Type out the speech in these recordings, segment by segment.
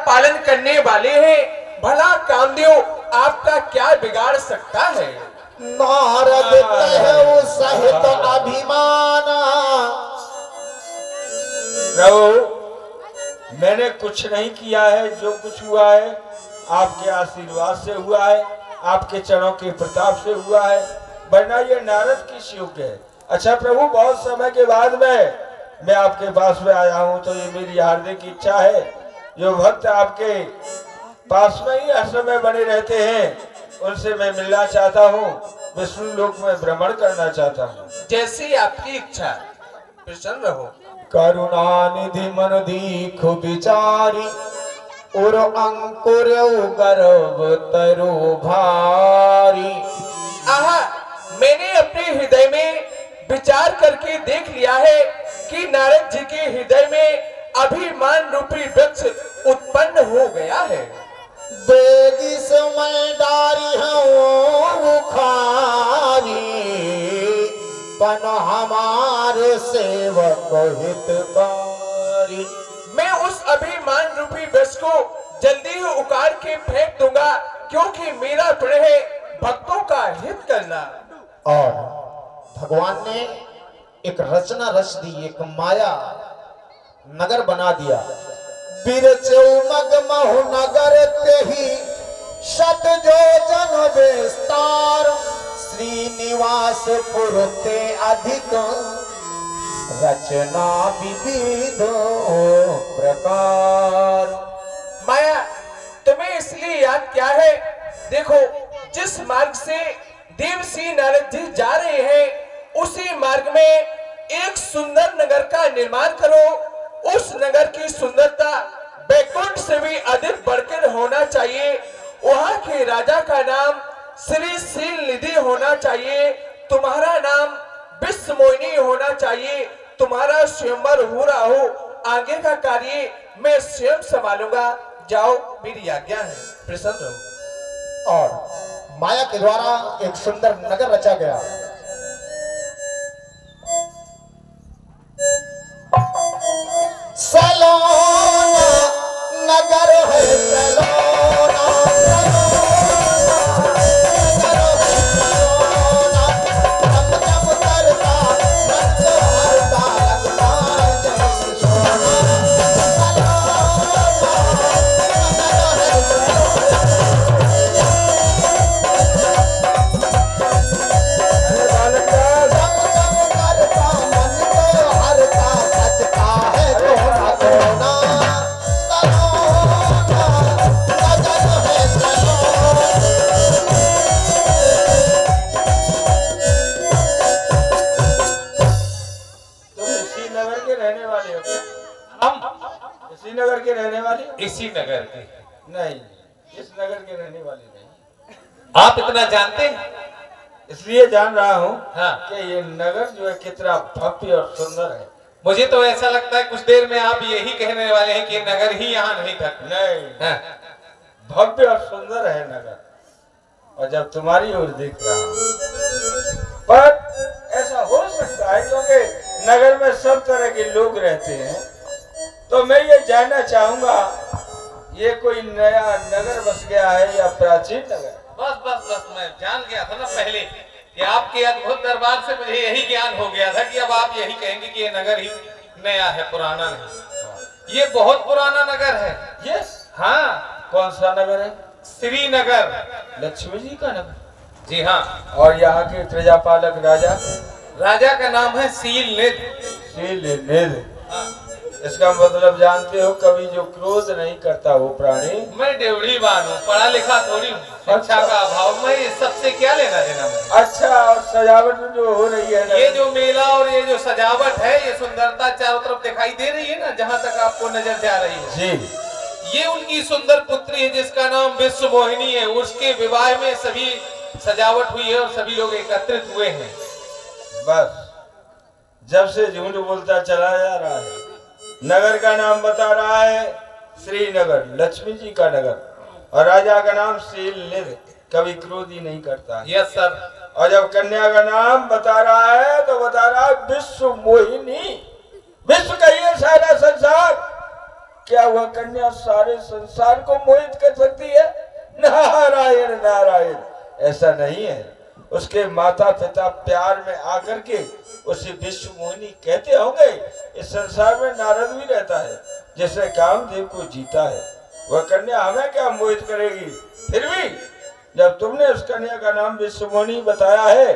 पालन करने वाले हैं। भला कामदेव आपका क्या बिगाड़ सकता है? नारद कहे सहित अभिमान। प्रभु मैंने कुछ नहीं किया है, जो कुछ हुआ है आपके आशीर्वाद से हुआ है, आपके चरणों के प्रताप से हुआ है, वरना ये नारद किस योग्य है। अच्छा प्रभु, बहुत समय के बाद मैं आपके पास में आया हूँ, तो ये मेरी हार्दिक इच्छा है, जो भक्त आपके पास में ही हर समय बने रहते हैं उनसे मैं मिलना चाहता हूँ, विष्णु लोक में भ्रमण करना चाहता हूँ। जैसी आपकी इच्छा, प्रसन्न रहो। करुणानिधि मन दीख विचारी उर अंकुर गर्भ तरु भारी। आहा, मैंने अपने हृदय में विचार करके देख लिया है कि नारद जी के हृदय में अभिमान रूपी वृक्ष उत्पन्न हो गया है। बेगी समय डारी हूँ खारी पन हमारे सेवक हितकारी। मैं उस अभिमान रूपी वृक्ष को जल्दी ही उखाड़ के फेंक दूंगा, क्योंकि मेरा प्रण है भक्तों का हित करना। और भगवान ने एक रचना रच दी, एक माया नगर बना दिया। बिरचौमग महु नगर तेहि शत जो जन विस्तार श्रीनिवास पुरते अधिक रचना विविध प्रकार। माया तुम्हें इसलिए याद क्या है? देखो, जिस मार्ग से देवसी नारद जी जा रहे हैं उसी मार्ग में एक सुंदर नगर का निर्माण करो। उस नगर की सुंदरता बैकुंठ से भी अधिक बढ़कर होना चाहिए। वहां के राजा का नाम श्री शील निधि होना चाहिए, तुम्हारा नाम विश्व मोहिनी होना चाहिए, तुम्हारा स्वयंवर हो रहा हो। आगे का कार्य मैं स्वयं संभालूंगा, जाओ मेरी आज्ञा है, प्रसन्न रहो। और माया के द्वारा एक सुंदर नगर रचा गया। सलोना नगर है, सलोना इसी नगर के? नहीं, इस नगर के रहने वाले नहीं। आप इतना जानते हैं? इसलिए जान रहा हूँ हाँ। कि ये नगर जो है कितना भव्य और सुंदर है। मुझे तो ऐसा लगता है कुछ देर में आप यही कहने वाले हैं कि नगर ही यहाँ नहीं था। नहीं, हाँ। भव्य और सुंदर है नगर। और जब तुम्हारी ओर देख रहा हूँ, पर ऐसा हो सकता है क्योंकि नगर में सब तरह के लोग रहते हैं, तो मैं ये जानना चाहूंगा ये कोई नया नगर बस गया है या प्राचीन नगर? बस बस बस, मैं जान गया था ना पहले कि आपके अद्भुत दरबार से मुझे यही ज्ञान हो गया था कि अब आप यही कहेंगे कि ये नगर ही नया है, पुराना नहीं। ये बहुत पुराना नगर है। यस। हाँ। कौन सा नगर है? श्रीनगर, लक्ष्मी जी का नगर। जी हाँ। और यहाँ के प्रजापालक राजा का नाम है शीलनिधि। शीलनिधि। इसका मतलब जानते हो, कभी जो क्रोध नहीं करता वो प्राणी। मैं डेवढ़ीवान हूँ, पढ़ा लिखा थोड़ी हूँ, शिक्षा का अभाव में ये सबसे क्या लेना देना मुझे। अच्छा, और सजावट जो हो रही है, ये जो मेला और ये जो सजावट है, ये सुंदरता चारों तरफ दिखाई दे रही है ना, जहाँ तक आपको नजर जा रही है जी, ये उनकी सुंदर पुत्री है जिसका नाम विश्व मोहिनी है। उसके विवाह में सभी सजावट हुई है और सभी लोग एकत्रित हुए हैं। बस जब से झूठ बोलता चला जा रहा है। नगर का नाम बता रहा है श्रीनगर, लक्ष्मी जी का नगर, और राजा का नाम शीलनिधि, कभी क्रोधी नहीं करता। Yes sir. और जब कन्या का नाम बता रहा है तो बता रहा है विश्व मोहिनी। विश्व का ये सारा संसार क्या वह कन्या सारे संसार को मोहित कर सकती है? नारायण नारायण, ऐसा नहीं है। उसके माता पिता प्यार में आकर के उसे विश्व मोहिनी कहते होंगे। इस संसार में नारद भी रहता है जिसने कामदेव को जीता है। वह कन्या हमें क्या मोहित करेगी? फिर भी जब तुमने उस कन्या का नाम विश्व मोहिनी बताया है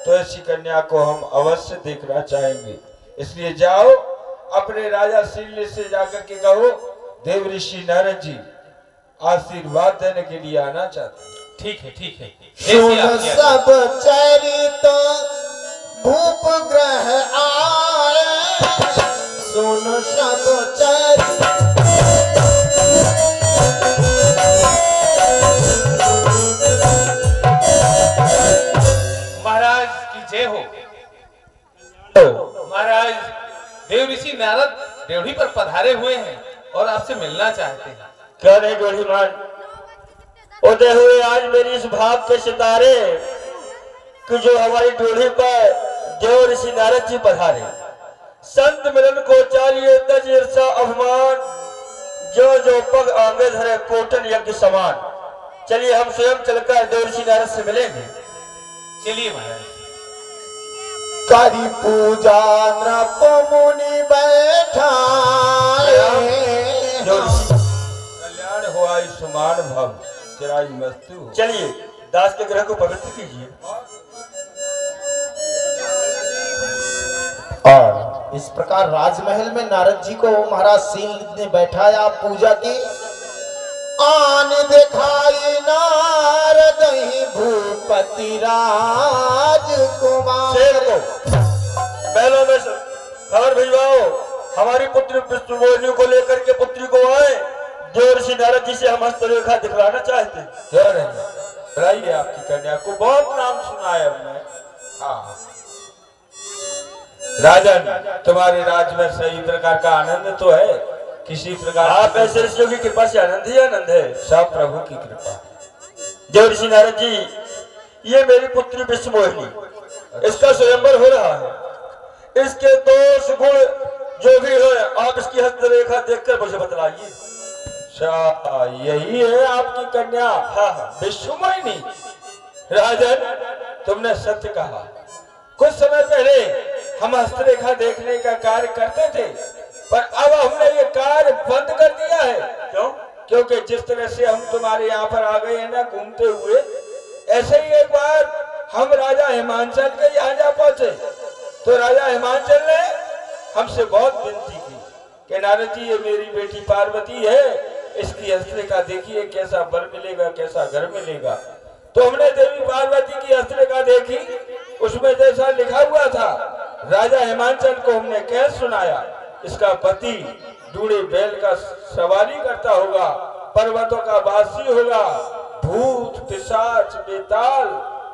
तो ऐसी कन्या को हम अवश्य देखना चाहेंगे। इसलिए जाओ, अपने राजा शील से जाकर के कहो देव ऋषि नारद जी आशीर्वाद देने के लिए आना चाहते हैं। ठीक है, ठीक है। सुन सब चरित भूप ग्रह आए, सुन सब चरित महाराज की जय हो। महाराज देव ऋषि नारद ड्योढ़ी पर पधारे हुए हैं और आपसे मिलना चाहते हैं। क्या नहीं ड्योढ़ीमान, उदय हुए आज मेरी इस भाव के सितारे कि जो हमारी ड्योढ़ी पर देव ऋषि नारद जी पधारे। संत मिलन को चालिए तज ईर्षा अभिमान, जो जो पग आंगे धरे कोटन यज्ञ समान। चलिए हम स्वयं चलकर देव ऋषि नारद से मिलेंगे। चलिए महाराज। करी पूजा नृप मुनि बैठाए, कल्याण हो आयुष्मान भव चिरायु मस्तु हो। चलिए दास के ग्रह को पवित्र कीजिए। और इस प्रकार राजमहल में नारद जी को महाराज शील ने बैठाया, पूजा की। आन दिखाई नारद ही भूपति राजकुमार। शेर को महलों में खबर भिजवाओ, हमारी पुत्री विष्णुमोहिनी को लेकर के पुत्री को आए। देव ऋषि नारद जी से हम हस्तरेखा दिखलाना चाहते हैं। क्यों नहीं, बताइए आपकी कन्या को बहुत नाम सुना है हमने। हाँ राजन, तुम्हारे राज्य में सही प्रकार का आनंद तो है? किसी प्रकार आप ऐसे ऋषियों की कृपा से आनंद ही आनंद है। सब प्रभु की कृपा। देव ऋषि नारद जी, ये मेरी पुत्री विष्णुमोहिनी, इसका स्वयंवर हो रहा है। इसके दोष गुण जो भी है आप इसकी हस्तरेखा देखकर मुझे बतलाइए। यही है आपकी कन्या? हाँ विष्णुमोहिनी। राजन, तुमने सत्य कहा। कुछ समय पहले हम हस्तरेखा देखने का कार्य करते थे, पर अब हमने ये कार्य बंद कर दिया है। क्यों? क्योंकि जिस तरह से हम तुम्हारे यहाँ पर आ गए हैं ना घूमते हुए, ऐसे ही एक बार हम राजा हिमांचल के यहाँ जा पहुंचे तो राजा हिमांचल ने हमसे बहुत विनती की कि नारद जी ये मेरी बेटी पार्वती है, इसकी हस्तरेखा देखिए, कैसा बर मिलेगा, कैसा घर मिलेगा। तो हमने देवी पार्वती की हस्तरेखा देखी, उसमें जैसा लिखा हुआ था राजा हिमांचल को हमने कह सुनाया। इसका पति डूढ़े बैल का सवारी करता होगा, पर्वतों का वासी होगा, भूत पिशाच बेताल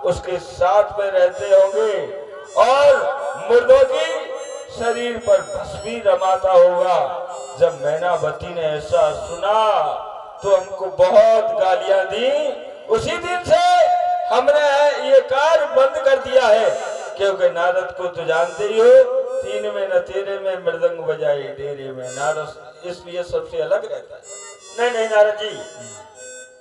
उसके साथ में रहते होंगे और मुर्दों की शरीर पर भस्मी रमाता होगा। जब मैनावती ने ऐसा सुना तो हमको बहुत गालियां दी। उसी दिन से हमने ये कार्य बंद कर दिया है, क्योंकि नारद को तो जानते ही हो, तीन में न तेरे में मृदंग बजाए डेरे में। नारद इसलिए सबसे अलग रहता है। नहीं नहीं नारद जी,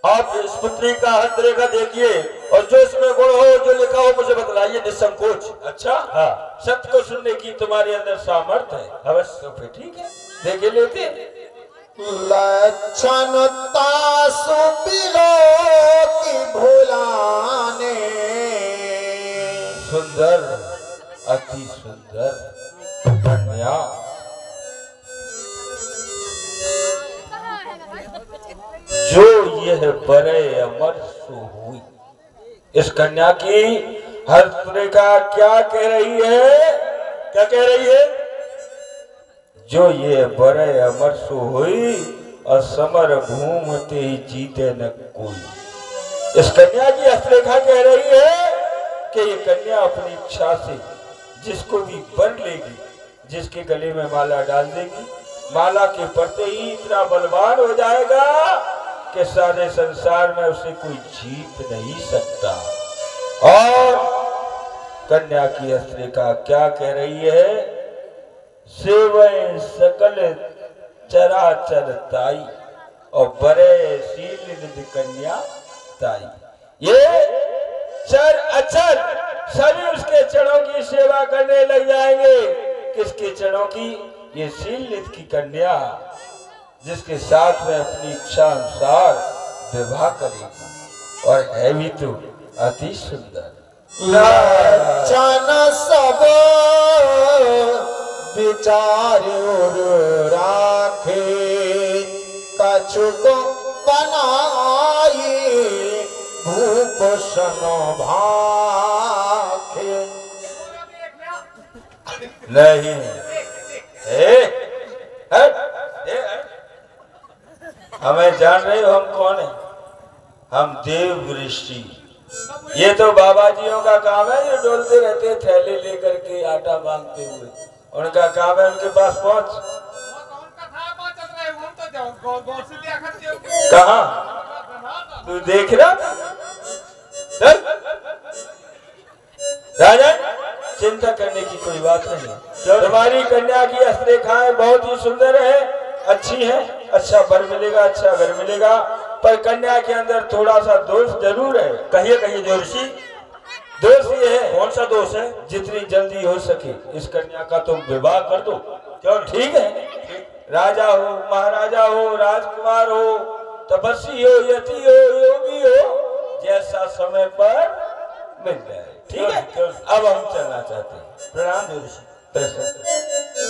आप इस पुत्री का हस्तरेखा देखिए और जो इसमें गुण हो, जो लिखा हो मुझे बतलाइए निसंकोच। अच्छा, हाँ, सत्य को सुनने की तुम्हारे अंदर सामर्थ्य है। अवश्य। तो फिर ठीक है, देखे लेते हैं। लक्षण तासु बिलो की भुलाने, सुंदर, अति सुंदर कन्या। जो यह बड़े अमर सो हुई। इस कन्या की हस्तरेखा क्या कह रही है? क्या कह रही है? जो ये बड़े अमर सो हुई और समर भूम ते जीते न कोई। इस कन्या की हस्तरेखा कह रही है कि ये कन्या अपनी इच्छा से जिसको भी वर लेगी, जिसके गले में माला डाल देगी, माला के पड़ते ही इतना बलवान हो जाएगा कि सारे संसार में उसे कोई जीत नहीं सकता। और कन्या की हस्तरेखा क्या कह रही है? सेवै सकल चराचर ताई और बड़े शील निधि कन्या ताई। ये चर अचर सभी उसके चरणों की सेवा करने लग जाएंगे। किसके चरणों की? ये शील निधि की कन्या जिसके साथ में अपनी इच्छा अनुसार विवाह करेगी और है भी तो अति सुंदर। लाचन सब विचार राखे कछुक बनाई भूषण भाखे। नहीं हमें जान रहे हो हम कौन है? हम देव ऋषि। ये तो बाबा जियों का काम है, जो डोलते रहते हैं थैले लेकर के आटा मांगते हुए। उनका काम है उनके पास पहुंच। कहाँ तू देख रहा? चल राजन, चिंता करने की कोई बात नहीं। तुम्हारी कन्या की हस्तरेखाएं बहुत ही सुंदर है, अच्छी है। अच्छा वर मिलेगा, अच्छा घर मिलेगा, पर कन्या के अंदर थोड़ा सा दोष जरूर है। कहिए कहिए जोशी। दोष ये है। कौन सा दोष है? जितनी जल्दी हो सके इस कन्या का तुम विवाह कर दो। क्यों? ठीक है, राजा हो, महाराजा हो, राजकुमार हो, तपस्वी हो, यति हो, योगी हो, जैसा समय पर मिल जाए। ठीक है, अब हम चलना चाहते हैं। प्रणाम जोशी।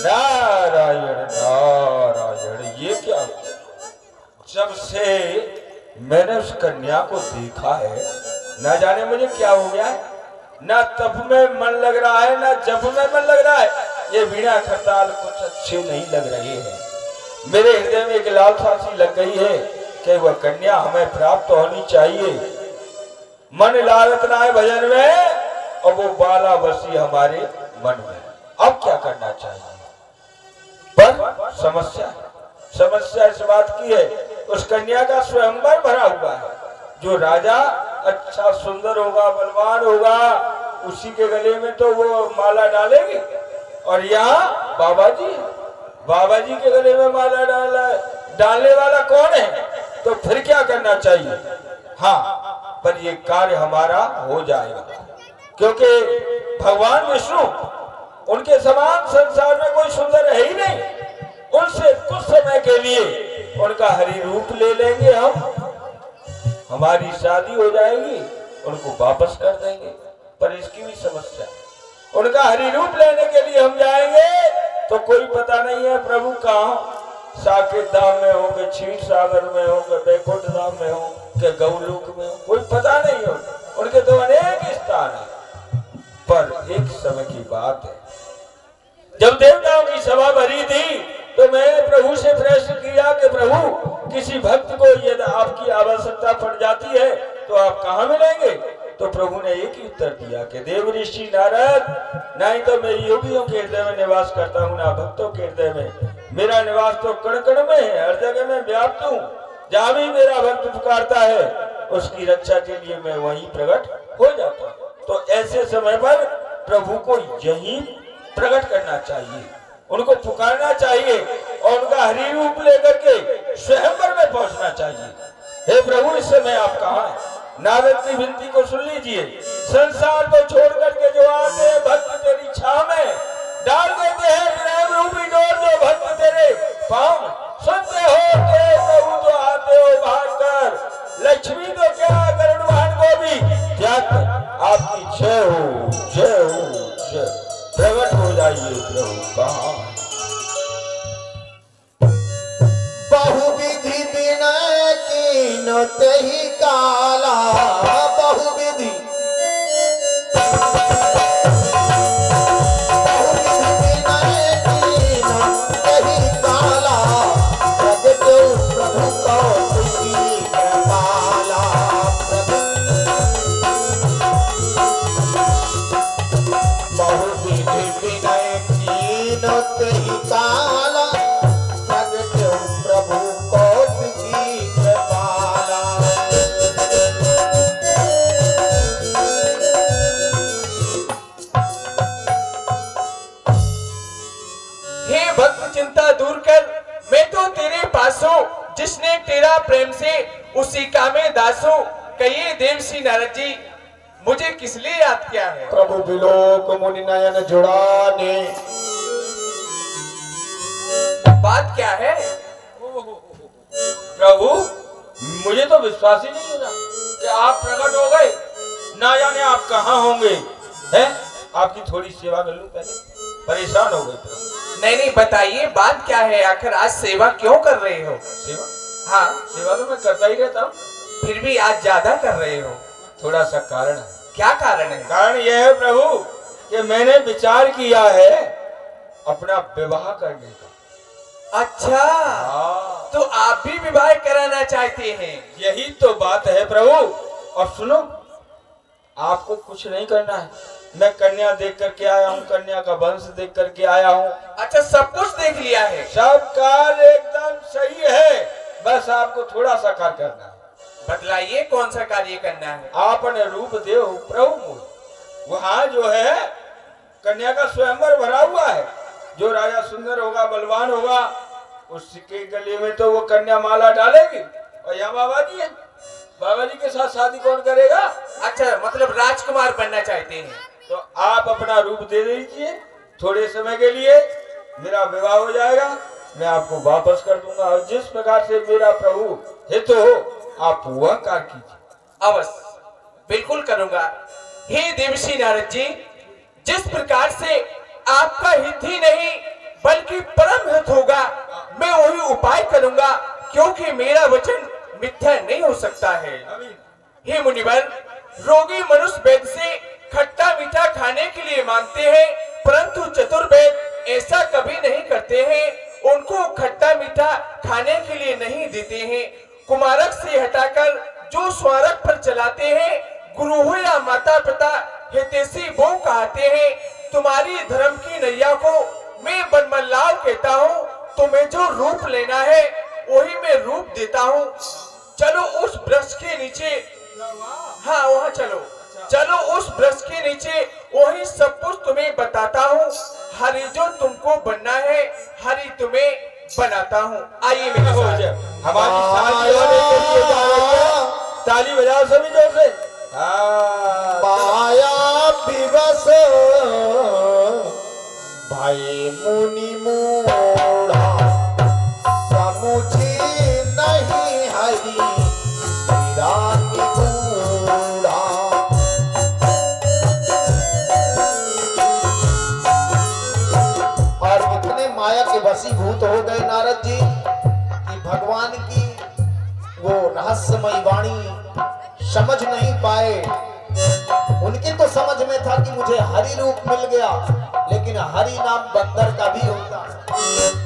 नारायण नारायण। ये क्या? जब से मैंने उस कन्या को देखा है, ना जाने मुझे क्या हो गया है। ना तप में मन लग रहा है, ना जप में मन लग रहा है। ये वीणा खरताल कुछ अच्छे नहीं लग रहे हैं। मेरे हृदय में एक लालसा सी लग गई है कि वह कन्या हमें प्राप्त होनी चाहिए। मन लालत ना है भजन में, और वो बाला बसी हमारे मन में। अब क्या करना चाहिए? पर समस्या इस बात की है, उस कन्या का स्वयंवर भरा हुआ है। जो राजा अच्छा सुंदर होगा, बलवान होगा, उसी के गले में तो वो माला डालेगी। और यहाँ बाबा जी है, बाबा जी के गले में माला डालने वाला कौन है? तो फिर क्या करना चाहिए? हाँ, पर ये कार्य हमारा हो जाएगा, क्योंकि भगवान विष्णु, उनके समान संसार में कोई सुंदर है ही नहीं। उनसे कुछ समय के लिए उनका हरि रूप ले लेंगे हम, हमारी शादी हो जाएगी, उनको वापस कर देंगे। पर इसकी भी समस्या, उनका हरि रूप लेने के लिए हम जाएंगे तो कोई पता नहीं है प्रभु कहाँ, साकेत धाम में हो, के क्षीर सागर में हो, के बैकुंठ धाम में हो, के गौलोक में हो, कोई पता नहीं हो। उनके तो अनेक स्थान है। पर एक समय की बात है, जब देवताओं की सभा भरी थी तो मैंने प्रभु से प्रश्न किया कि प्रभु, किसी भक्त को यदि आपकी आवश्यकता पड़ जाती है तो आप कहाँ मिलेंगे? तो प्रभु ने एक ही उत्तर दिया कि देव ऋषि नारद, नहीं तो मैं योगियों के हृदय में निवास करता हूँ, ना भक्तों के हृदय में। मेरा निवास तो कण कण में है, हर जगह में व्याप्त हूँ। जहाँ भी मेरा भक्त पुकारता है उसकी रक्षा के लिए मैं वहीं प्रकट हो जाता हूँ। तो ऐसे समय पर प्रभु को यहीं प्रकट करना चाहिए, उनको पुकारना चाहिए और उनका हरि रूप लेकर के स्वयंवर में पहुंचना चाहिए। हे प्रभु, इस समय आप कहाँ हैं? नारद की विनती को सुन लीजिए। संसार को छोड़ करके जो आते हैं भक्त तेरी छाव में डाल देते हैं प्रेम रूपी डोर, जो भक्त तेरे पाँव सुनते हो के प्रभु तो आते हो भाग कर। लक्ष्मी तो क्या, गरुड़ वाहन को भी त्याग कर। आपकी जय हो, जय हो, जय। प्रकट हो जाइए प्रभु कहाँ। बहुविधि विनय कीन तेहि काला, बहुविधि विनय कीन तेहि काला, प्रगट प्रभु कौतुकी कृपाला। बहुविधि विनय कीन तेहि काला, प्रगट प्रभु कौतुकी कृपाला। उसी कामे दासो, कहिए देवसी नारद जी मुझे किस लिए याद किया है? प्रभु बिलोक मुनि नयन जुड़ाने। बात क्या है? प्रभु मुझे तो विश्वास ही नहीं हो रहा कि आप प्रकट हो गए, ना जाने आप कहाँ होंगे। हैं? आपकी थोड़ी सेवा कर लूं पहले, परेशान हो गए प्रभु। नहीं बताइए बात क्या है, आखिर आज सेवा क्यों कर रहे हो? सेवा? हाँ, सेवा तो मैं करता ही रहता हूँ, फिर भी आज ज्यादा कर रहे हो। थोड़ा सा कारण है। क्या कारण है? कारण यह है प्रभु कि मैंने विचार किया है अपना विवाह करने का। अच्छा, तो आप भी विवाह कराना चाहते हैं? यही तो बात है प्रभु। और सुनो, आपको कुछ नहीं करना है, मैं कन्या देख करके आया हूँ, कन्या का वंश देख करके आया हूँ। अच्छा, सब कुछ देख लिया है? सब कार्य एकदम सही है, बस आपको थोड़ा सा कार्य करना है। बतलाइए कौन सा कार्य करना है? आपने रूप देव प्रभु, वहाँ जो है कन्या का स्वयंवर भरा हुआ है। जो राजा सुंदर होगा, बलवान होगा, उसके गले में तो वो कन्या माला डालेगी। और यहाँ बाबा जी है, बाबा जी के साथ शादी कौन करेगा? अच्छा, मतलब राजकुमार बनना चाहते हैं? तो आप अपना रूप दे दीजिए, थोड़े समय के लिए मेरा विवाह हो जाएगा, मैं आपको वापस कर दूंगा। और जिस प्रकार से मेरा प्रभु हित हो, आप वह कार्य कीजिए। अवश्य, बिल्कुल करूंगा। हे देवसी नारद जी, जिस प्रकार से आपका हित ही नहीं बल्कि परम हित होगा, मैं वही उपाय करूंगा, क्योंकि मेरा वचन मिथ्या नहीं हो सकता है। हे मुनिवर, रोगी मनुष्य वैद्य से खट्टा मीठा खाने के लिए मांगते हैं, परंतु चतुर्वेद ऐसा कभी नहीं करते हैं, उनको खट्टा मीठा खाने के लिए नहीं देते हैं। कुमारक से हटाकर जो स्वारक पर चलाते हैं, गुरु हो या माता पिता हितैषी वो कहते हैं। तुम्हारी धर्म की नैया को मैं बनमल्लाव कहता हूँ, तुम्हें जो रूप लेना है वही मैं रूप देता हूँ। चलो उस वृक्ष के नीचे, हाँ वहाँ चलो, चलो उस वृक्ष के नीचे, वही सब कुछ तुम्हें बताता हूँ। हरि जो तुमको बनना है, हरि तुम्हें बनाता हूँ। आइए मेरे हो साथ। जाए हमारी शादी होने के लिए जा रहे हैं। ताली बजाओ सभी जोर से। माया विवश भाई मुनि मूढ़ा, समुझी नहीं हरि रानी बूढ़ा। और इतने माया के वशीभूत हो गए नारद जी कि भगवान की वो रहस्यमयी वाणी समझ नहीं पाए। उनकी तो समझ में था कि मुझे हरि रूप मिल गया, लेकिन हरि नाम बंदर का भी होता है।